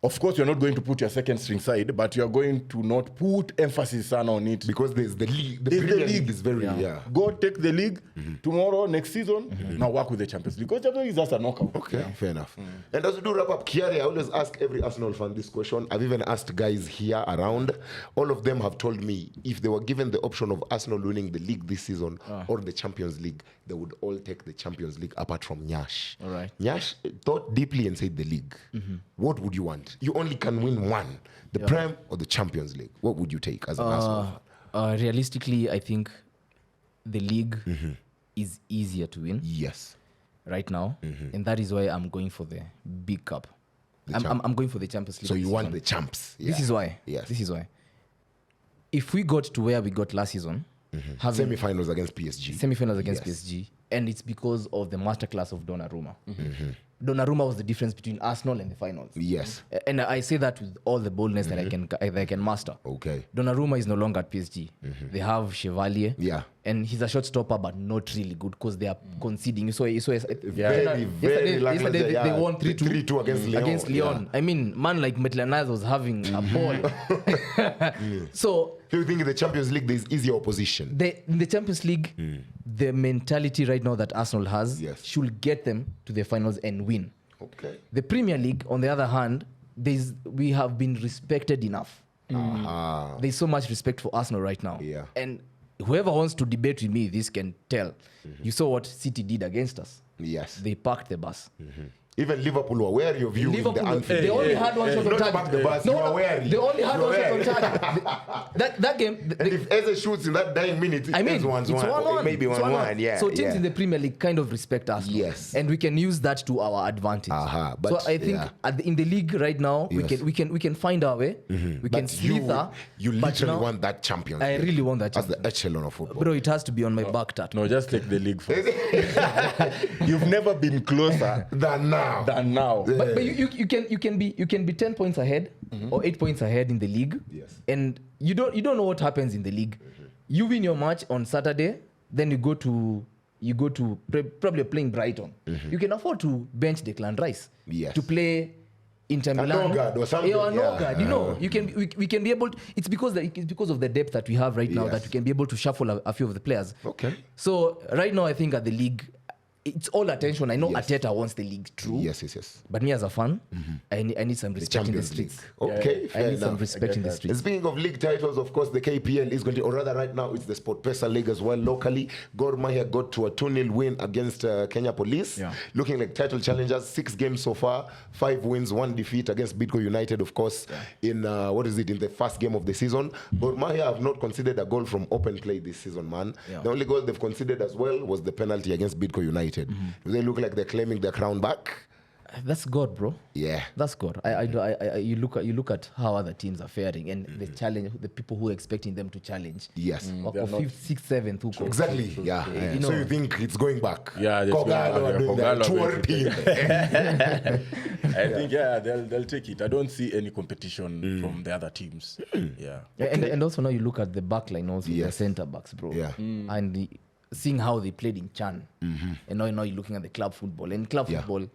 Of course, you're not going to put your second string side, but you're going to not put emphasis Sana on it. Because there's the league. The There's the Premier league. League is very, yeah. Go take the league tomorrow, next season. Now work with the Champions League. Because Champions League is just a knockout. Okay, fair enough. And as we do wrap up, Kiarie, I always ask every Arsenal fan this question. I've even asked guys here around. All of them have told me if they were given the option of Arsenal winning the league this season or the Champions League, they would all take the Champions League apart from Nyash. All right. Nyash thought deeply and said the league. What would you want? You only can win one, the Prem or the Champions League. What would you take as an Arsenal fan? Realistically, I think the league is easier to win Yes. right now, and that is why I'm going for the big cup. I'm going for the Champions League. So you this want season. the champs. This is why. Yes. This is why. If we got to where we got last season, having Semi-finals against PSG. semi-finals against Yes. PSG, and it's because of the masterclass of Donnarumma. Donnarumma was the difference between Arsenal and the finals. Yes. And I say that with all the boldness that I can master. Okay. Donnarumma is no longer at PSG. They have Chevalier. Yeah. And he's a shot stopper, but not really good because they are conceding. So Very, very lackluster, they yeah. won 3-2 3-2 against Lyon. Against Lyon. I mean, man like Maitland-Niles was having a ball. So Do you think in the Champions League there's easier opposition? in the Champions League, the mentality right now that Arsenal has Yes. should get them to the finals and win. Okay. The Premier League, on the other hand, we have been respected enough. There's so much respect for Arsenal right now. Yeah. And whoever wants to debate with me, this can tell. You saw what City did against us. Yes. They parked the bus. Even Liverpool were wary of you in the Liverpool, Anfield. they only had one shot on Not target. back the bus, you are wary. They only had You are one shot on wary. target. that game. And if Eze shoots in that dying minute, I mean, it's 1-1. it's 1-1. Maybe It's 1-1, yeah. So teams yeah. in the Premier League kind of respect us. Yes. And we can use that to our advantage. But, so I think in the league right now, Yes. we can find our way. We can But slither. you but literally now, want that champion. I really want that As the champion. echelon of football. Bro, it has to be on my back tattoo. No, just take the league first. You've never been closer Than now. than now. But you can be 10 points ahead or 8 points ahead in the league. Yes. And you don't know what happens in the league. You win your match on Saturday, then you go to probably playing Brighton. You can afford to bench Declan Rice Yes. to play Inter Milan. Nogard or something, Yeah, yeah. Nogard. You know, we can be able to, it's because of the depth that we have right now Yes. that we can be able to shuffle a few of the players. Okay. So right now I think at the league it's all attention. I know Yes. Arteta wants the league true. Yes. But me as a fan, I need some The respect in the Champions League. streets. Okay, I fair need some enough. respect in the that. streets. And speaking of league titles, of course, the KPL is going to, or rather right now, it's the Sportpesa League as well locally. Gor Mahia got to a 2-0 win against Kenya Police. Yeah. Looking like title challengers, 6 games so far, 5 wins, 1 defeat against Bidco United, of course, in the first game of the season. Gor Mahia have not considered a goal from open play this season, man. Yeah. The only goal they've considered as well was the penalty against Bidco United. They look like they're claiming their crown back. That's God, bro. Yeah. That's God. You look at how other teams are faring and the challenge, the people who are expecting them to challenge. Yes. Or 5th, 6th, 7th. Who goes. Exactly. Yeah. You know- So you think it's going back? Yeah, it's going back. Kogalo are doing that. Kogalo are Tour team. I think they'll take it. I don't see any competition from the other teams. Yeah. And also now you look at the back line also, the Yes. centre backs, bro. Yeah. And seeing how they played in Chan. And now you're looking at the club football. And club Yeah. football,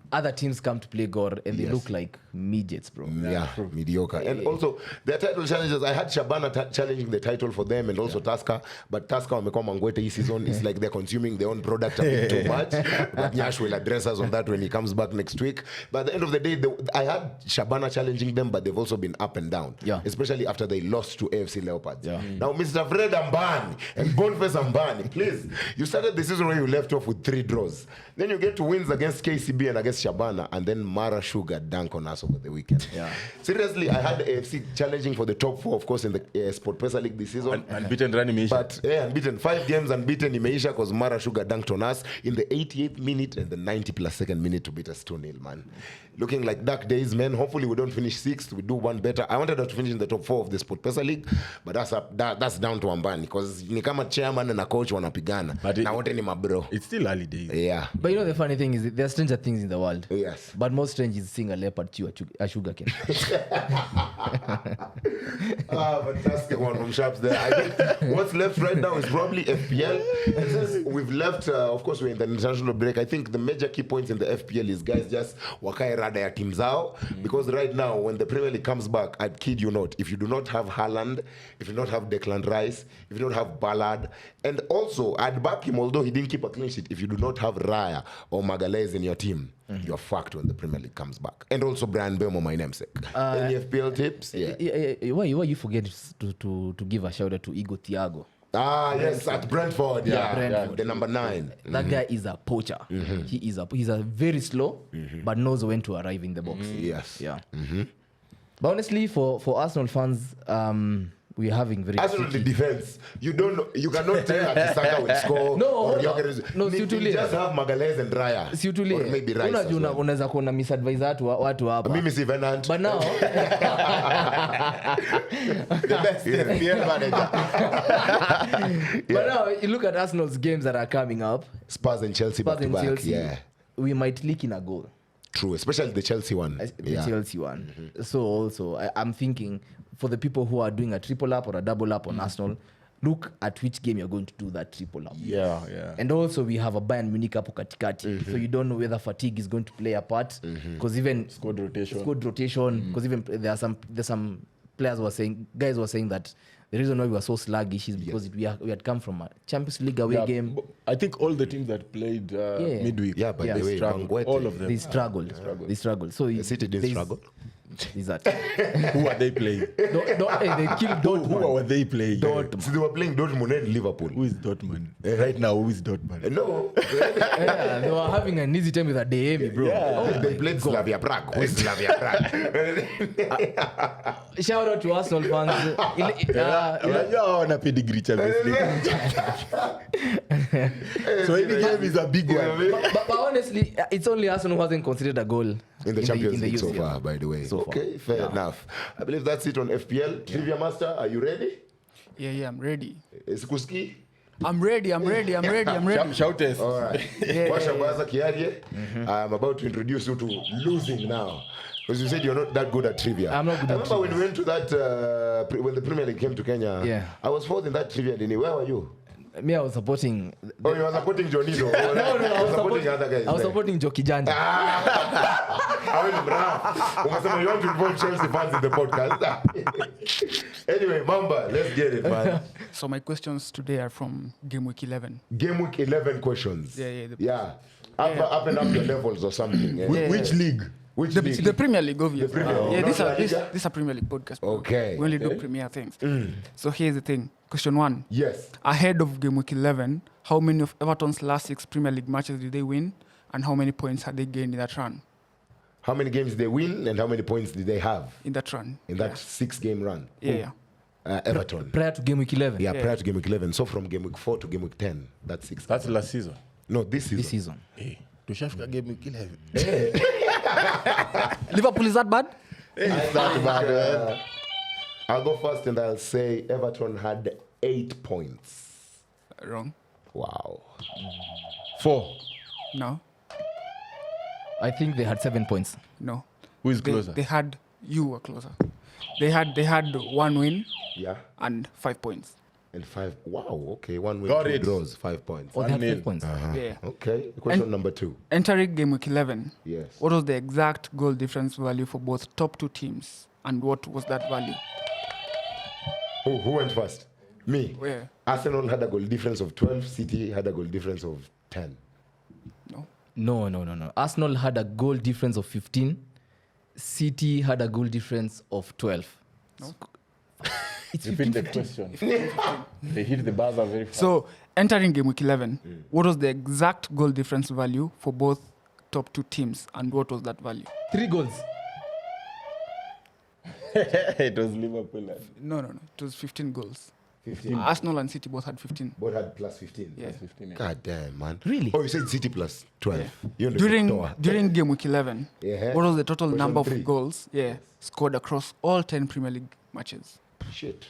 other teams come to play Gor and they Yes. look like midgets, bro. Yeah, mediocre. And also, their title challenges, I had Shabana challenging the title for them and also Tusker, but Tusker wamekuwa mangwete this season. It's like they're consuming their own product a bit too much. But Nyash will address us on that when he comes back next week. But at the end of the day, I had Shabana challenging them, but they've also been up and down. Yeah. Especially after they lost to AFC Leopards. Yeah. Now, Mr. Fred Ambani and Boniface Ambani, please, you started the season where you left off with 3 draws. Then you get to wins against KCB and against Shabana, and then Mara Sugar dunk on us over the weekend. Yeah. Seriously, I had AFC challenging for the top 4, of course, in the Sportpesa League this season. Unbeaten reanimation. But unbeaten. 5 games unbeaten imeisha because Mara Sugar dunked on us in the 88th minute and the 90+2nd minute to beat us 2-0, man. Looking like dark days, man. Hopefully we don't finish 6th. We do one better. I wanted us to finish in the top 4 of the Sportpesa League, but that's down to Ambani because ni kama chairman na coach wanapigana. But Na wote ni mabro. It's still early days. Yeah. But you know the funny thing is there are stranger things in the world. Yes. But most strange is seeing a leopard chew a sugar cane. Fantastic one from Sharps there. I think what's left right now is probably FPL. And since we've left, of course, we're in the international break, I think the major key points in the FPL is guys just wakae rada ya team zao. Because right now, when the Premier League comes back, I kid you not, if you do not have Haaland, if you don't have Declan Rice, if you don't have Ballard, and also I'd back him, although he didn't keep a clean sheet, if you do not have Raya or Magalhaes in your team, you're fucked when the Premier League comes back. And also Brian Bemo, my namesake. Any FPL tips? Yeah. Why you forget to give a shout out to Igor Thiago? Yes, at Brentford. Yeah, Brentford. the number 9. That guy is a poacher. He's a very slow, but knows when to arrive in the box. Yes. Yeah. But honestly, for Arsenal fans, we're having very Arsenal the tricky- defense. You don't know. You cannot tell that Saka will score. No, or hold on. Gyökeres. No, You Siutulie. just have Magalhaes and Raya. Si utulie. Or maybe Rice. as Unajua well. unaweza kuona misadvise watu hapa. Mimi si Venant. But now, The best FPL manager. but now you look at Arsenal's games that are coming up. Spurs and Chelsea back Spurs to and back. Chelsea, Yeah, we might leak in a goal. true. Especially the Chelsea one. The Yeah. Chelsea one. So also, I'm thinking for the people who are doing a triple up or a double up on Arsenal, look at which game you're going to do that triple up. Yeah. And also we have a Bayern Munich hapo katikati. So you don't know whether fatigue is going to play a part. Because even Squad rotation. because even there's some players guys were saying that the reason why we were so sluggish is because we had come from a Champions League away game. but I think all the teams that played midweek, Yeah, by Yeah. the way, struggled. Banguete. All of them. They struggled. So The City didn't there's- struggle. Is that Who are they playing? they killed Who are Dortmund. they playing? So they were playing Dortmund and Liverpool. Who is Dortmund? Right now, who is Dortmund? No. Yeah, they were having an easy time with Adeyemi, bro. Yeah. They played Slavia Prague. Who is Slavia Prague? Shout out to Arsenal fans. Unajua wana pedigree Champions League. So any game is a big one. but honestly, it's only Arsenal who hasn't considered a goal In the Champions League so UCL. far, by the way. So far. Okay, fair enough. I believe that's it on FPL. Trivia Master, are you ready? Yeah, I'm ready. Sikuski? I'm ready. Shout us. All right. Washabaza Kiarie, I'm about to introduce you to losing now. Because you said you're not that good at trivia. I'm not good I at remember when we went to that, when the Premier League came to Kenya, Yeah. I was fourth in that trivia, Dini. Where were you? Me, I was supporting. Oh, you were supporting Jonito. Oh, No, you I were was supporting other guys. I was there. supporting Joki Janja. I went bravo. Ukasema you want to involve Chelsea fans in the podcast. Anyway, Mamba, let's get it, man. So my questions today are from game week 11. Game week 11 questions. Yeah. Up and up your levels or something. Yeah. Which league? Which The, league? the Premier League, obviously. The Premier League. Yeah, Not this La are Liga? this a Premier League podcast. bro. Okay. We only do Premier things. So here's the thing. Question 1. Yes. Ahead of game week 11, how many of Everton's last 6 Premier League matches did they win, and how many points had they gained in that run? How many games did they win and how many points did they have In that run. in that 6-game run? Yeah. Everton. Prior to game week 11. Yeah, prior to game week 11. So from game week 4 to game week 10, that's 6. That's last season. No, this season. This season. Hey, tushafika game week 11. Liverpool is that bad? It's not bad. I'll go first and I'll say Everton had 8 points. Wrong. Wow. 4. No. I think they had 7 points. No. Who is They, closer? they had you were closer. They had 1 win Yeah. and 5 points. And 5. Wow. Okay. 1 win, Got 2 it. draws, 5 points. Or they had 1-0. 5 points. Yeah. Okay. Question And- number 2. Entering game week 11, Yes. what was the exact goal difference value for both top 2 teams, and what was that value? Who went first? Me. Where? Arsenal had a goal difference of 12. City had a goal difference of 10. No. No. Arsenal had a goal difference of 15. City had a goal difference of 12. No. It's Repeat 15. the question. They hit the buzzer very fast. So, entering game week 11, what was the exact goal difference value for both top 2 teams, and what was that value? 3 goals. It was Liverpool. No. It was 15 goals. 15. Arsenal and City both had 15. Both had plus 15. Yeah. 15. God damn, man. Really? Oh, you said City plus 12. You're in the door. During game week 11, Yeah. what was the total Question number 3. of goals scored across all 10 Premier League matches? Shit.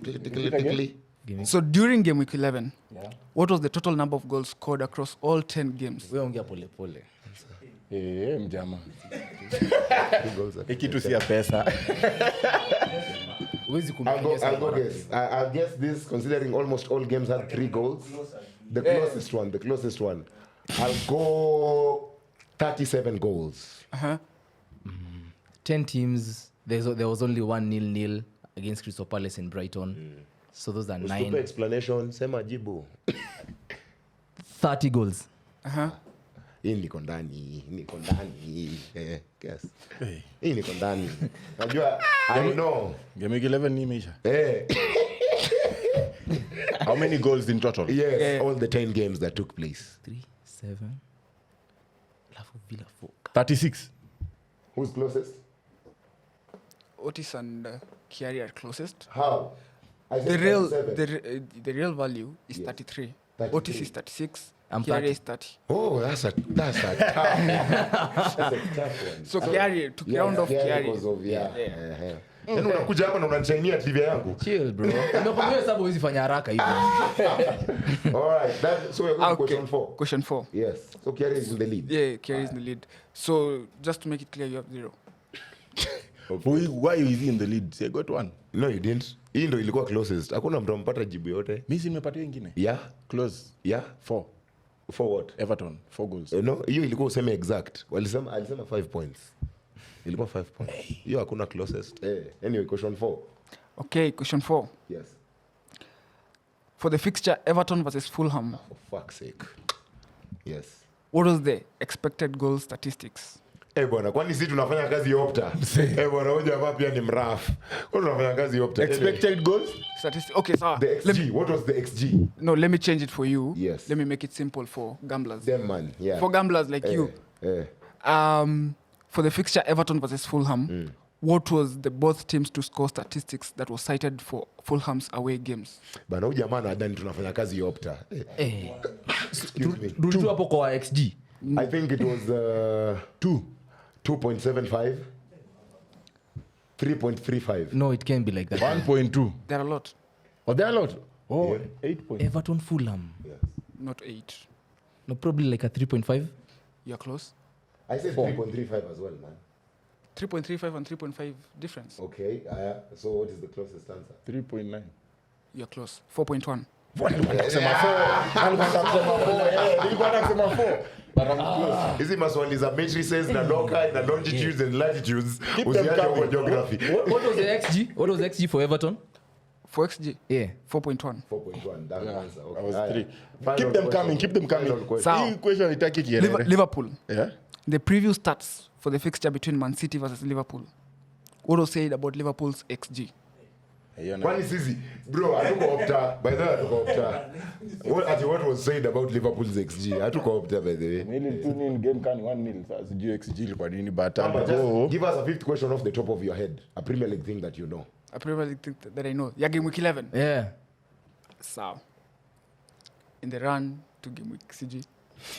Tickly. So during game week 11, Yeah. what was the total number of goals scored across all 10 games? We ongea pole pole. Mjama. Goals are- Hii kitu si ya pesa. Huwezi I'll kumpigia go sana. guess. I'll guess this, considering almost all games had 3 goals. The closest one. I'll go 37 goals. 10 teams. There was only 1-0 against Crystal Palace in Brighton. So those are Ustupe 9. explanation, sema jibu. 30 goals. Hii niko ndani. Guess. Hii niko ndani. Najua, I know. Game week 11 ni imeisha. Eh, How many goals in total? yes, all the 10 games that took place. 3, 7. Alafu Villa 4. 36. Who's closest? Otis and Kiarie are closest. How? I said The real 37. the real value is Yes. 33. 33. Otis is 36. I'm Kiarie 30. is 30. Oh, that's a tough that's a tough one. So Kiarie, to round off Kiarie. because of, Yeah. Yaani unakuja hapa na unanichainia trivia yangu. Chill, bro. Nimekwambia hesabu huwezi fanya haraka hivi. All right. So we're going to Okay. question 4. Question 4. Yes. So Kiarie is in the lead. Yeah, Kiarie is in the lead. So just to make it clear, you have 0. Why is he in the lead? Say, got one. No, you didn't. Hii ndo ilikuwa closest. Hakuna mtu ampata jibu yote. Mi si nimepatia wengine. Yeah. Close. Yeah. 4. For what? Everton. 4 goals. No, hiyo ilikuwa useme exact. Alisema 5 points. Ilikuwa 5 points. Hiyo hakuna closest. Anyway, question 4. Okay, question 4. Yes. For the fixture Everton versus Fulham, For fuck's sake. Yes. what was the expected goal statistics? bwana, kwani sisi tunafanya kazi Opta? Bwana, huyu jamaa pia ni mrafu. Kwani tunafanya kazi Opta? Expected goals? Statistic. Okay, so The XG, what was the XG? no, let me change it for you. Yes. Let me make it simple for gamblers. Them man, yeah. For gamblers like you. For the fixture Everton versus Fulham, what was the both teams to score statistics that was cited for Fulham's away games? Bana, huyu jamaa nadhani tunafanya kazi Opta. Excuse me. Rudi tu hapo kwa XG. I think it was 2.75, 3.35. No, it can't be like that. 1.2. There are a lot, Oh, there are a lot. Oh, Yeah. 8 points. Everton Fulham. not 8. No, probably like a 3.5. You're close. I said 3.35 as well, man. 3.35 and 3.5 difference. Okay, so what is the closest answer? 3.9. You're close. 4.1. Nilikuwa nasema 4. But I'm close. Hizi maswali za matrices na loci na longitudes and latitudes Keep them usiache kwa coming. geography. What was the XG? What was the XG for Everton? For XG, Yeah. 4.1. 4.1, that answer. I Okay. was Haya. 3. Final Keep them question. coming, keep them coming. Final question. Sawa. Hii question itaki kielele. Liverpool. Yeah? The preview stats for the fixture between Man City versus Liverpool. What was said about Liverpool's XG? Kwani sisi bro hatuko Opta, by the way hatuko Opta. What was said about Liverpool's XG? Hatuko Opta, by the way. Mimi 2-0 game kan 1-0 sasa sijui XG ilikuwa nini but But go. just give us a fifth question off the top of your head. A Premier League thing that you know. A Premier League thing that I know. Yeah, game week 11. Yeah. So, in the run to game week CG.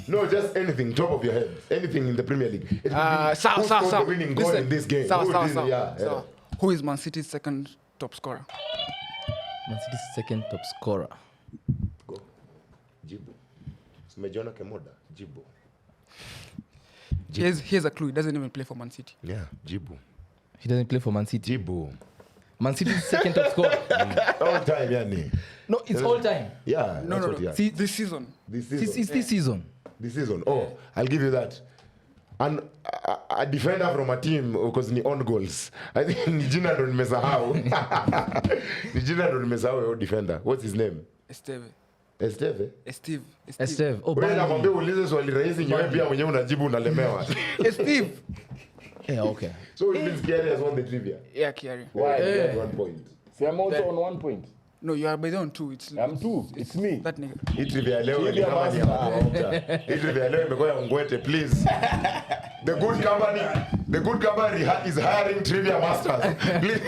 No, just anything, top of your head. Anything in the Premier League. It could be who scored the winning goal in this game? Who did- yeah. Who is Man City's second top scorer? Man City's second top scorer. Go. Jibu. Umejiona Kemoda? Jibu. Here's a clue. He doesn't even play for Man City. Yeah, Jibu. He doesn't play for Man City. Jibu. Man City's second top scorer. All time, yani. No, it's all time. Yeah, No, that's no, what no. yeah. See, This season. This it's season. this season. This season. Oh, I'll give you that. And a defender from a team because ni on goals. I think ni jina ndo nimesahau. Ni jina ndo nimesahau yo defender. What's his name? Esteve. Esteve. Steve. Esteve. Oh, Wewe Burnley. nakwambia uulize swali rahisi nyewe pia mwenyewe unajibu unalemewa. Steve. Yeah, okay. So it means Kiarie has won the trivia. Yeah, Kiarie. Why? Eh. You had 1 point. See, I'm also on 1 point. No, you are by the on 2. It's I'm 2. It's me. that nigga. Hii trivia leo ni Trivia kama ni ya master. mafuta. Hii trivia leo imekuwa ya ngwete, please. The good company is hiring trivia masters. Please.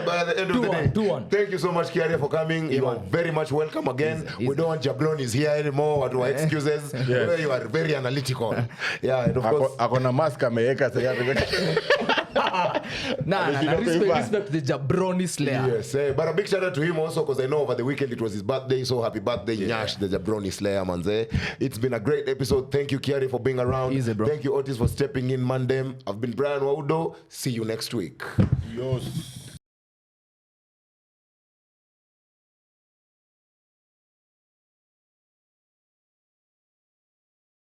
By the end of the day, 2-1. thank you so much, Kiarie, for coming. You are very much welcome again. We don't want Jablonis here anymore. What are excuses? Yes. You are very analytical. Yeah, and of course. Akona mask ameweka sasa. Nah, respect the Jabroni Slayer. Yes, but a big shout out to him also because I know over the weekend it was his birthday. So happy birthday, Nyash, the Jabroni Slayer, manze. It's been a great episode. Thank you, Kiarie, for being around. Easy, bro. Thank you, Ortice, for stepping in, Mandem. I've been Brian Waudo. See you next week. Yes.